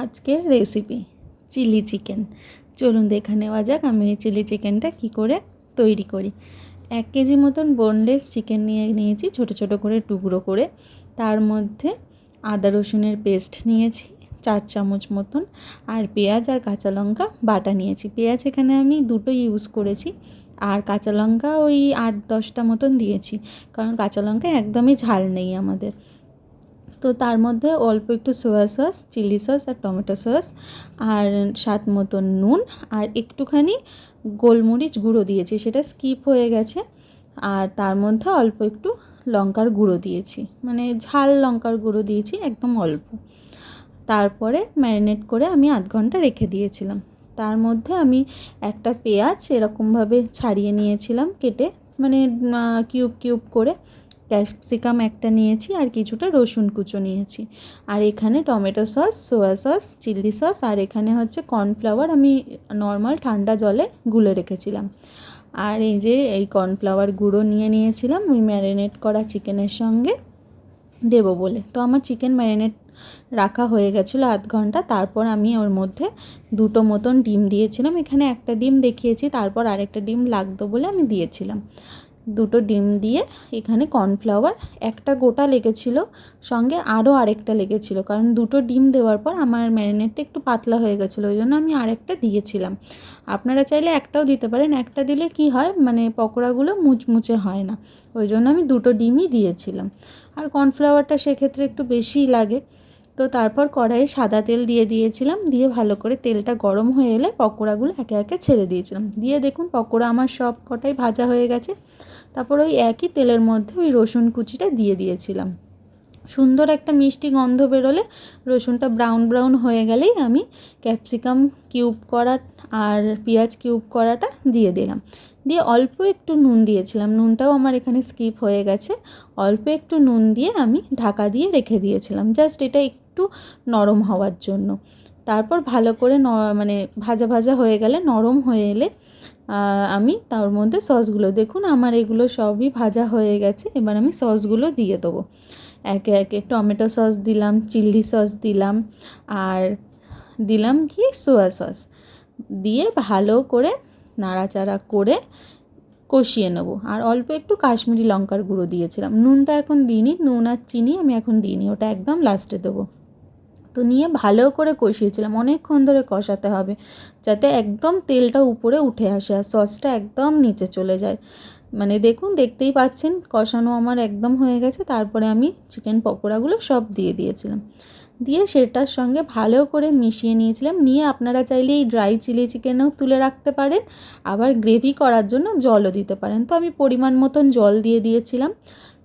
আজকের recipe chilli chicken. চলুন দেখে নেওয়া যাক আমি এই চিলি চিকেনটা কী করে তৈরি করি। 1 কেজি মতন বোনলেস চিকেন নিয়েছি ছোট ছোট করে টুকরো করে। তার মধ্যে আদা রসুনের পেস্ট নিয়েছি 4 চামচ মতন, আর পেঁয়াজ আর কাঁচা লঙ্কা বাটা নিয়েছি। পেঁয়াজ এখানে আমি দুটো ইউজ করেছি, আর কাঁচা লঙ্কা ওই 8-10টা মতন দিয়েছি, কারণ কাঁচা লঙ্কা একদমই ঝাল নেই আমাদের। তো তার মধ্যে অল্প একটু সোয়া সস, চিলি সস আর টমেটো সস, আর স্বাদ মতন নুন, আর একটুখানি গোলমরিচ গুঁড়ো দিয়েছি, সেটা স্কিপ হয়ে গেছে। আর তার মধ্যে অল্প একটু লঙ্কার গুঁড়ো দিয়েছি, মানে ঝাল লঙ্কার গুঁড়ো দিয়েছি একদম অল্প। তারপরে ম্যারিনেট করে আমি আধ ঘন্টা রেখে দিয়েছিলাম। তার মধ্যে আমি একটা পেঁয়াজ এরকমভাবে ছাড়িয়ে নিয়েছিলাম কেটে, মানে কিউব কিউব করে। ক্যাপসিকাম একটা নিয়েছি, আর কিছুটা রসুন কুচো নিয়েছি। আর এখানে tomato sauce, soya sauce, chilli sauce, আর এখানে হচ্ছে কর্নফ্লাওয়ার আমি নর্মাল ঠান্ডা জলে গুলে রেখেছিলাম। আর এই যে এই কর্নফ্লাওয়ার গুঁড়ো নিয়েছিলাম ওই ম্যারিনেট করা চিকেনের সঙ্গে দেবো বলে। তো আমার চিকেন ম্যারিনেট রাখা হয়ে গেছিলো আধ ঘন্টা। তারপর আমি ওর মধ্যে দুটো মতন ডিম দিয়েছিলাম, এখানে একটা ডিম দেখিয়েছি, তারপর আরেকটা ডিম লাগতো বলে আমি দিয়েছিলাম। দুটো ডিম দিয়ে এখানে কর্নফ্লাওয়ার একটা গোটা লেগেছিলো, সঙ্গে আরও আরেকটা লেগেছিলো, কারণ দুটো ডিম দেওয়ার পর আমার ম্যারিনেটটা একটু পাতলা হয়ে গেছিলো, ওই জন্য আমি আরেকটা দিয়েছিলাম। আপনারা চাইলে একটাও দিতে পারেন, একটা দিলে কি হয় মানে পকোড়াগুলো মুচমুচে হয় না, ওই জন্য আমি দুটো ডিমই দিয়েছিলাম। আর কর্নফ্লাওয়ারটা সেক্ষেত্রে একটু বেশিই লাগে। তো তারপর কড়াইয়ে সাদা তেল দিয়েছিলাম, দিয়ে ভালো করে তেলটা গরম হয়ে এলে পকোড়াগুলো একে একে ছেড়ে দিয়েছিলাম। দিয়ে দেখুন পকোড়া আমার সব কটাই ভাজা হয়ে গেছে। তারপর ওই একই তেলের মধ্যে ওই রসুন কুচিটা দিয়েছিলাম। সুন্দর একটা মিষ্টি গন্ধ বেরোলে, রসুনটা ব্রাউন ব্রাউন হয়ে গেলেই আমি ক্যাপসিকাম কিউব করা আর পেঁয়াজ কিউব করাটা দিয়ে দিলাম। দিয়ে অল্প একটু নুন দিয়েছিলাম, নুনটাও আমার এখানে স্কিপ হয়ে গেছে। অল্প একটু নুন দিয়ে আমি ঢাকা দিয়ে রেখে দিয়েছিলাম, জাস্ট এটা একটু নরম হওয়ার জন্য। তারপর ভালো করে মানে ভাজা ভাজা হয়ে গেলে, নরম হয়ে এলে আমি তার মধ্যে সসগুলো, দেখুন আমার এগুলো সবই ভাজা হয়ে গেছে। এবার আমি সসগুলো দিয়ে দেবো একে একে। টমেটো সস দিলাম, চিলি সস দিলাম, আর দিলাম কি সোয়া সস দিয়ে ভালো করে নাড়াচাড়া করে কষিয়ে নেবো। আর অল্প একটু কাশ্মীরি লঙ্কার গুঁড়ো দিয়েছিলাম, নুনটা এখন দিইনি, নুন আর চিনি আমি এখন দিইনি, ওটা একদম লাস্টে দেবো। তো নিয়ে ভালো করে কষিয়েছিলাম, অনেকক্ষণ ধরে কষাতে হবে যাতে একদম তেলটা উপরে উঠে আসে আর সসটা একদম নিচে চলে যায়। মানে দেখুন, দেখতেই পাচ্ছেন কষানো আমার একদম হয়ে গেছে। তারপরে আমি চিকেন পকোড়াগুলো সব দিয়েছিলাম, দিয়ে সেটার সঙ্গে ভালো করে মিশিয়ে নিয়েছিলাম। নিয়ে আপনারা চাইলে এই ড্রাই চিলি চিকেনও তুলে রাখতে পারেন, আবার গ্রেভি করার জন্য জলও দিতে পারেন। তো আমি পরিমাণ মতন জল দিয়েছিলাম,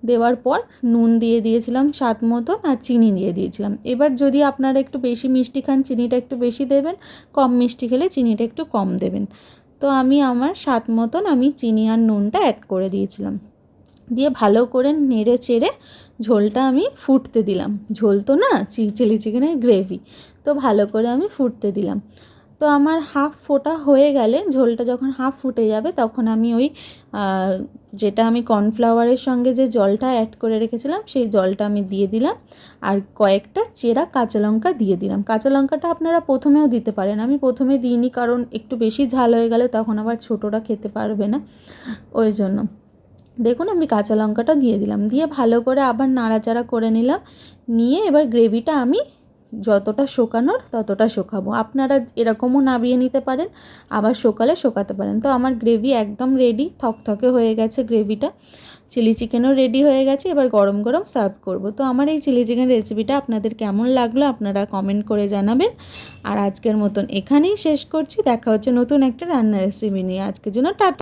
দেওয়ার পর নুন দিয়েছিলাম স্বাদ মতন, আর চিনি দিয়েছিলাম। এবার যদি আপনারা একটু বেশি মিষ্টি খান চিনিটা একটু বেশি দেবেন, কম মিষ্টি খেলে চিনিটা একটু কম দেবেন। তো আমি আমার স্বাদ মতন আমি চিনি আর নুনটা অ্যাড করে দিয়েছিলাম, দিয়ে ভালো করে নেড়ে চেড়ে ঝোলটা আমি ফুটতে দিলাম। ঝোল তো না, চিলি চিকেনের গ্রেভি, তো ভালো করে আমি ফুটতে দিলাম। তো আমার হাফ ফোটা হয়ে গেলে, ঝোলটা যখন হাফ ফুটে যাবে, তখন আমি ওই যেটা আমি কর্নফ্লাওয়ারের সঙ্গে যে জলটা অ্যাড করে রেখেছিলাম সেই জলটা আমি দিয়ে দিলাম, আর কয়েকটা চেরা কাঁচা লঙ্কা দিয়ে দিলাম। কাঁচা লঙ্কাটা আপনারা প্রথমেও দিতে পারেন, আমি প্রথমে দিইনি, কারণ একটু বেশি ঝাল হয়ে গেলে তখন আবার ছোটরা খেতে পারবে না, ওই জন্য। দেখুন আমি কাঁচা লঙ্কাটা দিয়ে দিলাম, দিয়ে ভালো করে আবার নাড়াচাড়া করে নিলাম। নিয়ে এবার গ্রেভিটা আমি যতটা শোকানোর ততটা শোকাবো, আপনারা এরকমও নাবিয়ে নিতে পারেন, আবার শোকাতে পারেন। তো আমার গ্রেভি একদম রেডি, থকথকে হয়ে গেছে গ্রেভিটা, চিলি চিকেনও রেডি হয়ে গেছে। এবার গরম গরম সার্ভ করব। তো আমার এই চিলি চিকেন রেসিপিটা আপনাদের কেমন লাগলো আপনারা কমেন্ট করে জানাবেন। আর আজকের মতন এখানেই শেষ করছি, দেখা হচ্ছে নতুন একটা রান্নার রেসিপি নিয়ে। আজকের জন্য টাটা।